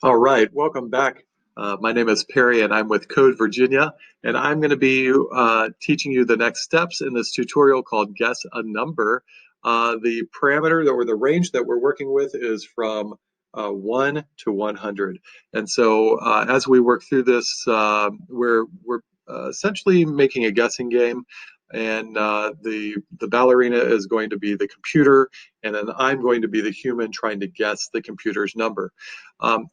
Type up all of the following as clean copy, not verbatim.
All right, welcome back. My name is Perry and I'm with Code Virginia, and I'm going to be teaching you the next steps in this tutorial called Guess a Number. The parameter or the range that we're working with is from 1 to 100. And so as we work through this, we're essentially making a guessing game. And the ballerina is going to be the computer, and then I'm going to be the human trying to guess the computer's number.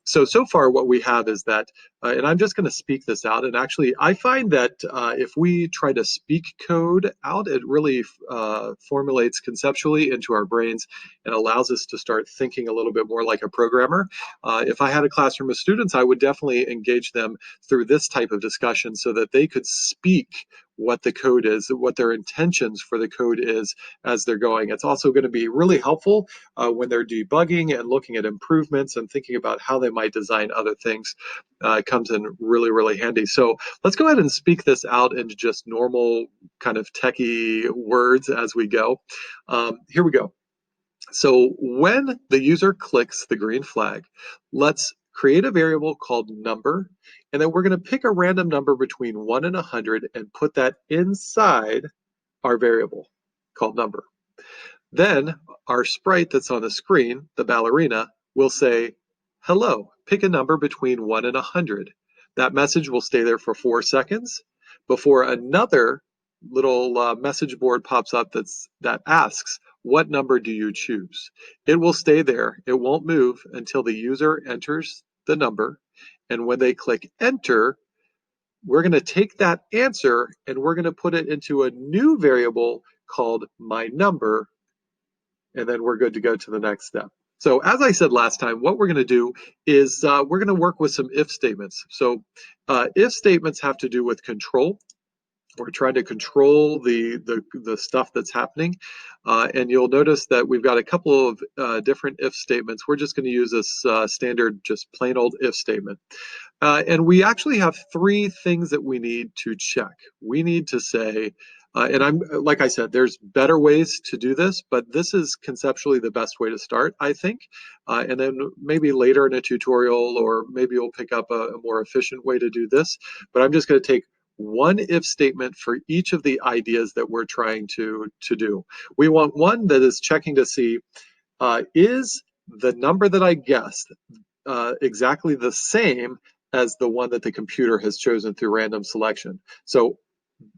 So far what we have is that, and I'm just going to speak this out. And actually, I find that if we try to speak code out, it really formulates conceptually into our brains and allows us to start thinking a little bit more like a programmer. If I had a classroom of students, I would definitely engage them through this type of discussion so that they could speak what the code is, what their intentions for the code is as they're going. It's also going to be really helpful when they're debugging and looking at improvements and thinking about how they might design other things. It comes in really, really handy. So let's go ahead and speak this out into just normal kind of techie words as we go. Here we go. So when the user clicks the green flag, let's create a variable called number, and then we're going to pick a random number between 1 and 100 and put that inside our variable called number. Then our sprite that's on the screen, the ballerina, will say, hello, pick a number between 1 and 100. That message will stay there for 4 seconds before another little message board pops up that asks, what number do you choose? It will stay there. It won't move until the user enters the number. And when they click enter, we're going to take that answer and we're going to put it into a new variable called my number, and then we're good to go to the next step. So as I said last time, what we're going to do is we're going to work with some if statements. So if statements have to do with control. We're trying to control the stuff that's happening. And you'll notice that we've got a couple of different if statements. We're just going to use this standard, just plain old if statement. And we actually have 3 things that we need to check. We need to say, and I'm like I said, there's better ways to do this, but this is conceptually the best way to start, I think. And then maybe later in a tutorial, or maybe you'll pick up a more efficient way to do this. But I'm just going to take one if statement for each of the ideas that we're trying to do. We want one that is checking to see, is the number that I guessed exactly the same as the one that the computer has chosen through random selection. So,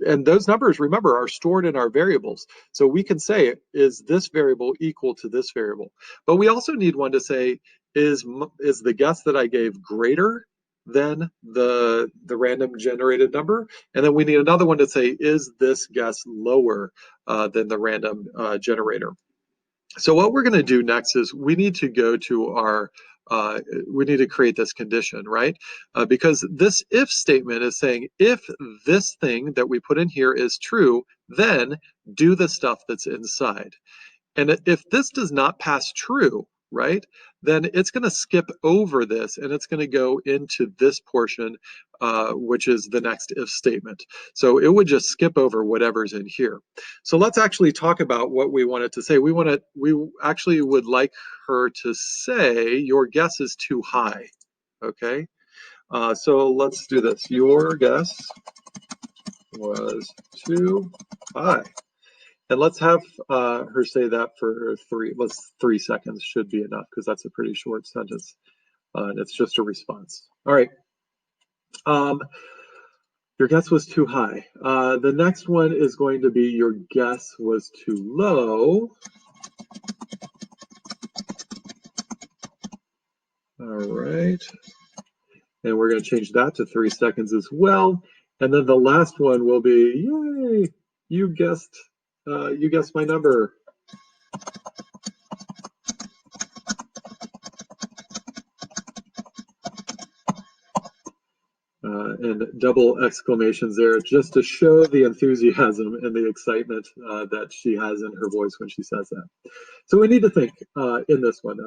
and those numbers, remember, are stored in our variables. So we can say, is this variable equal to this variable? But we also need one to say, is the guess that I gave greater than the random generated number? And then we need another one to say, is this guess lower than the random generator? So what we're going to do next is we need to go to our we need to create this condition, right? Because this if statement is saying, if this thing that we put in here is true, then do the stuff that's inside. And if this does not pass true, right, then it's going to skip over this and it's going to go into this portion, which is the next if statement. So it would just skip over whatever's in here. So let's actually talk about what we wanted to say. We actually would like her to say, your guess is too high. Okay, so let's do this. Your guess was too high. And let's have her say that for 3 seconds should be enough, because that's a pretty short sentence. And it's just a response. All right. Your guess was too high. The next one is going to be, your guess was too low. All right. And we're going to change that to 3 seconds as well. And then the last one will be, yay, you guessed my number. And double exclamations there, just to show the enthusiasm and the excitement that she has in her voice when she says that. So we need to think in this one.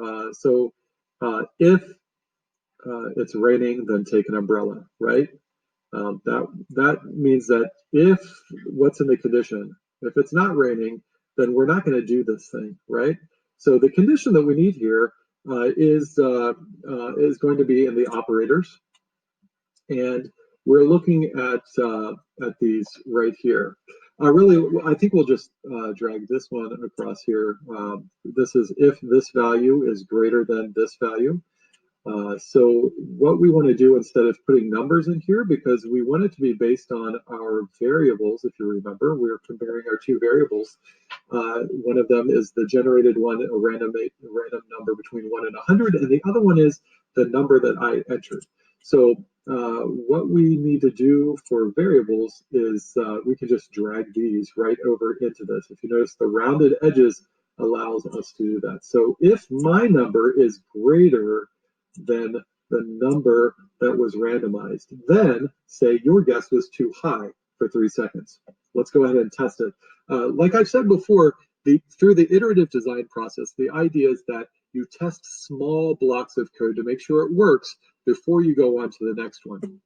If it's raining, then take an umbrella, right? That means that if what's in the condition, if it's not raining, then we're not going to do this thing, right? So the condition that we need here is going to be in the operators, and we're looking at these right here. Really, I think we'll just drag this one across here. This is if this value is greater than this value. So what we want to do instead of putting numbers in here, because we want it to be based on our variables, if you remember, we're comparing our two variables. One of them is the generated one, a random number between 1 and 100, and the other one is the number that I entered. So what we need to do for variables is we can just drag these right over into this. If you notice, the rounded edges allows us to do that. So if my number is greater than the number that was randomized, then say your guess was too high for 3 seconds. Let's go ahead and test it. Like I said before, through the iterative design process, the idea is that you test small blocks of code to make sure it works before you go on to the next one.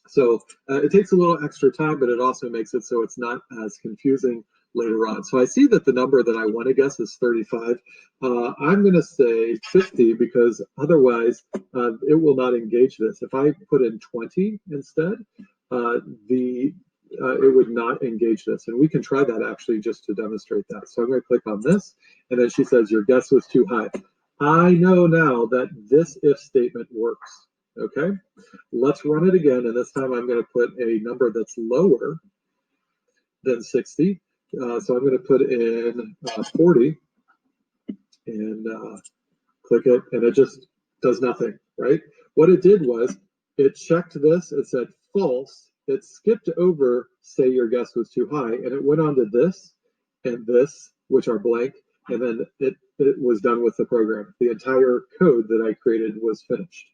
So it takes a little extra time, but it also makes it so it's not as confusing later on. So I see that the number that I want to guess is 35. I'm going to say 50 because otherwise it will not engage this. If I put in 20 instead, it would not engage this. And we can try that actually just to demonstrate that. So I'm going to click on this, and then she says your guess was too high. I know now that this if statement works. Okay, let's run it again, and this time I'm going to put a number that's lower than 60. So I'm going to put in 40 and click it, and it just does nothing, right? What it did was it checked this, it said false, it skipped over say your guess was too high, and it went on to this and this, which are blank, and then it was done with the program. The entire code that I created was finished.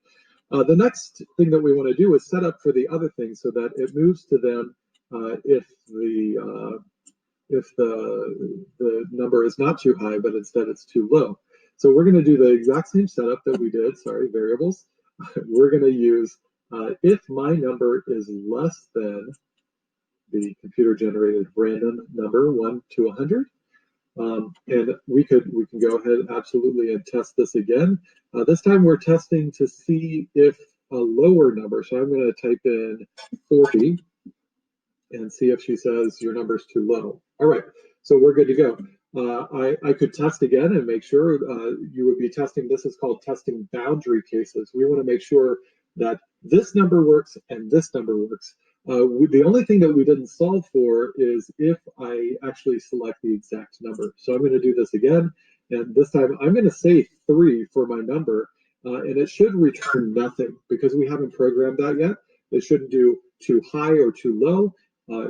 The next thing that we want to do is set up for the other thing so that it moves to them if the number is not too high, but instead it's too low. So we're going to do the exact same setup that we did, sorry, variables. We're going to use if my number is less than the computer generated random number 1 to 100. And we can go ahead absolutely and test this again. This time we're testing to see if a lower number, so I'm going to type in 40 and see if she says your number's too low. All right, so we're good to go. I could test again and make sure you would be testing. This is called testing boundary cases. We want to make sure that this number works and this number works. The only thing that we didn't solve for is if I actually select the exact number. So I'm going to do this again, and this time I'm going to say 3 for my number, and it should return nothing because we haven't programmed that yet. It shouldn't do too high or too low.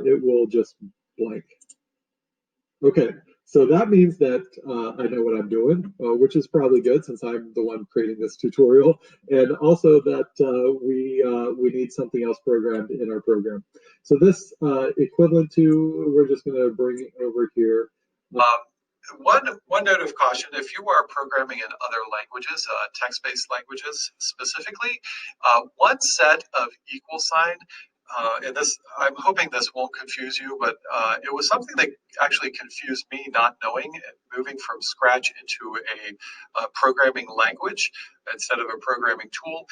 It will just blank. Okay, so that means that I know what I'm doing, which is probably good since I'm the one creating this tutorial, and also that we need something else programmed in our program. So this equivalent to, we're just going to bring it over here. One note of caution, if you are programming in other languages, text-based languages specifically, one set of equal sign, and this, I'm hoping this won't confuse you, but it was something that actually confused me not knowing, moving from scratch into a programming language instead of a programming tool.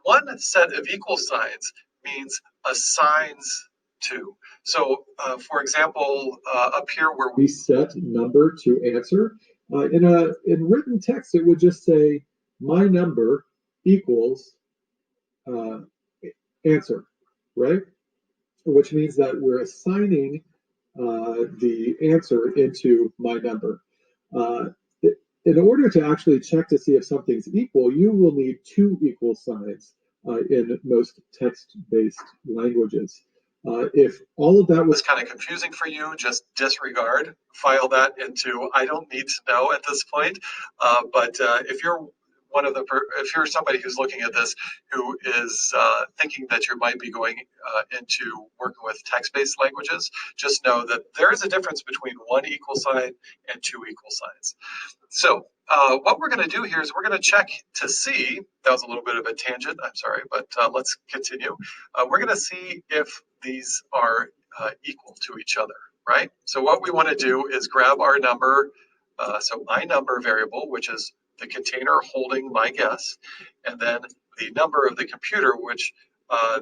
One set of equal signs means assigns to. So, for example, up here where we set number to answer, in written text, it would just say my number equals answer, right? Which means that we're assigning the answer into my number. Uh, in order to actually check to see if something's equal, you will need 2 equal signs in most text-based languages. If all of that was kind of confusing for you, just disregard, file that into I don't need to know at this point. But if you're if you're somebody who's looking at this who is thinking that you might be going into working with text-based languages, just know that there is a difference between 1 equal sign and 2 equal signs. So what we're going to do here is we're going to check to see, that was a little bit of a tangent, I'm sorry, but let's continue. We're going to see if these are equal to each other, right? So what we want to do is grab our number, so my number variable, which is the container holding my guess, and then the number of the computer, which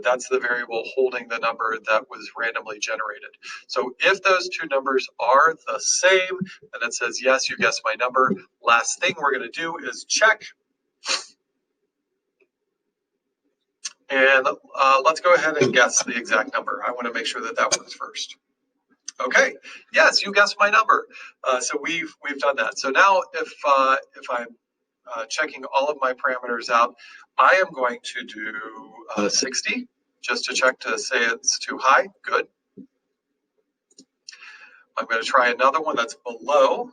that's the variable holding the number that was randomly generated. So if those two numbers are the same, and it says, yes, you guessed my number, last thing we're going to do is check. And let's go ahead and guess the exact number. I want to make sure that that works first. Okay, yes, you guessed my number. So we've done that. So now if I'm checking all of my parameters out, I am going to do 60 just to check to say it's too high. Good. I'm going to try another one that's below.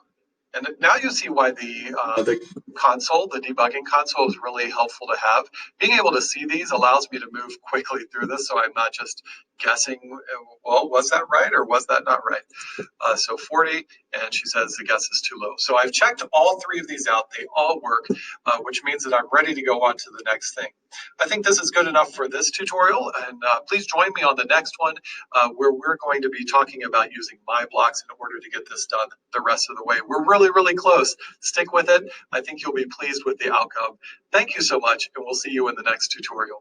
And now you see why the console, the debugging console, is really helpful to have. Being able to see these allows me to move quickly through this, so I'm not just guessing, well, was that right or was that not right? So 40, and she says the guess is too low. So I've checked all three of these out. They all work, which means that I'm ready to go on to the next thing. I think this is good enough for this tutorial, and please join me on the next one where we're going to be talking about using my blocks in order to get this done the rest of the way. We're really, really close. Stick with it. I think you'll be pleased with the outcome. Thank you so much, and we'll see you in the next tutorial.